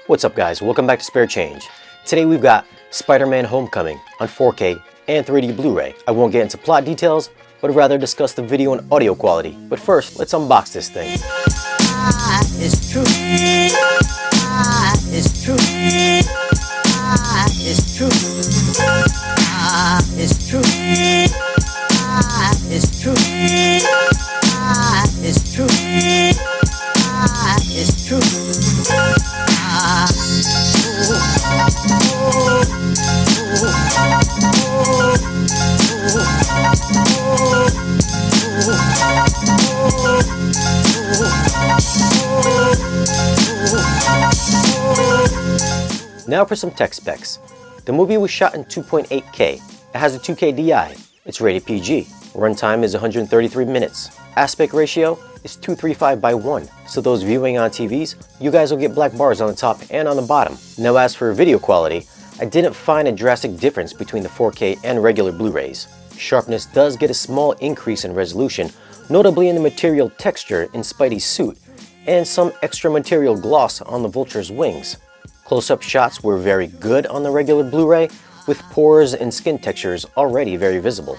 What's up guys, welcome back to Spare Change. Today we've got Spider-Man Homecoming on 4K and 3D Blu-ray. I won't get into plot details, but rather discuss the video and audio quality. But first, let's unbox this thing. It's true. It's true. It's true. It's true. It's true. It's true. It's true. Now for some tech specs. The movie was shot in 2.8K. It has a 2K DI. It's rated PG. Runtime is 133 minutes. Aspect ratio is 235:1. So those viewing on TVs, you guys will get black bars on the top and on the bottom. Now as for video quality, I didn't find a drastic difference between the 4K and regular Blu-rays. Sharpness does get a small increase in resolution, notably in the material texture in Spidey's suit, and some extra material gloss on the Vulture's wings. Close-up shots were very good on the regular Blu-ray, with pores and skin textures already very visible.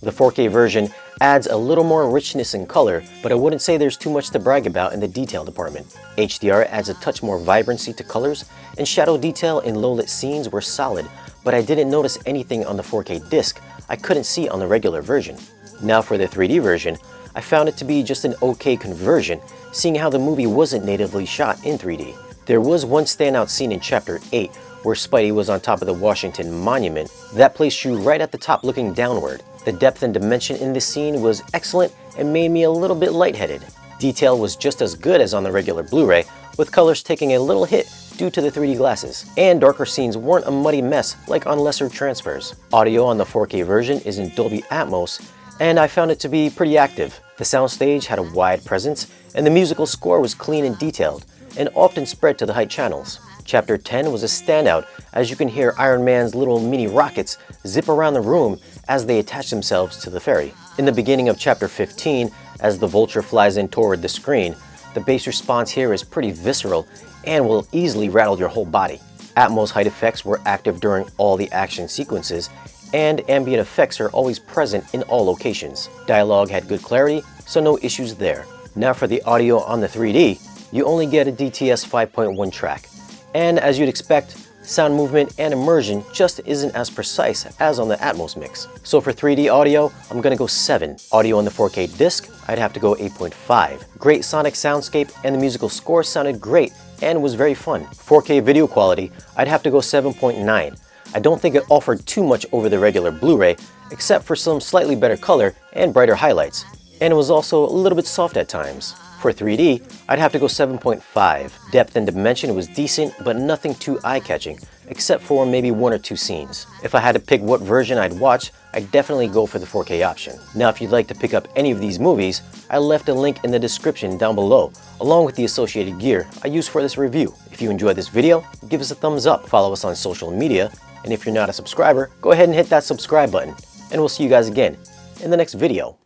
The 4K version adds a little more richness in color, but I wouldn't say there's too much to brag about in the detail department. HDR adds a touch more vibrancy to colors, and shadow detail in low-lit scenes were solid, but I didn't notice anything on the 4K disc I couldn't see on the regular version. Now for the 3D version, I found it to be just an okay conversion, seeing how the movie wasn't natively shot in 3D. There was one standout scene in Chapter 8 where Spidey was on top of the Washington Monument. That placed you right at the top looking downward. The depth and dimension in this scene was excellent and made me a little bit lightheaded. Detail was just as good as on the regular Blu-ray, with colors taking a little hit due to the 3D glasses. And darker scenes weren't a muddy mess like on lesser transfers. Audio on the 4K version is in Dolby Atmos, and I found it to be pretty active. The soundstage had a wide presence, and the musical score was clean and detailed, and often spread to the height channels. Chapter 10 was a standout, as you can hear Iron Man's little mini rockets zip around the room as they attach themselves to the ferry. In the beginning of Chapter 15, as the Vulture flies in toward the screen, the bass response here is pretty visceral and will easily rattle your whole body. Atmos height effects were active during all the action sequences, and ambient effects are always present in all locations. Dialogue had good clarity, so no issues there. Now for the audio on the 3D, you only get a DTS 5.1 track. And as you'd expect, sound movement and immersion just isn't as precise as on the Atmos mix. So for 3D audio, I'm gonna go 7. Audio on the 4K disc, I'd have to go 8.5. Great sonic soundscape and the musical score sounded great and was very fun. 4K video quality, I'd have to go 7.9. I don't think it offered too much over the regular Blu-ray, except for some slightly better color and brighter highlights. And it was also a little bit soft at times. For 3D, I'd have to go 7.5. Depth and dimension was decent, but nothing too eye-catching, except for maybe 1 or 2 scenes. If I had to pick what version I'd watch, I'd definitely go for the 4K option. Now if you'd like to pick up any of these movies, I left a link in the description down below, along with the associated gear I used for this review. If you enjoyed this video, give us a thumbs up, follow us on social media, and if you're not a subscriber, go ahead and hit that subscribe button. And we'll see you guys again in the next video.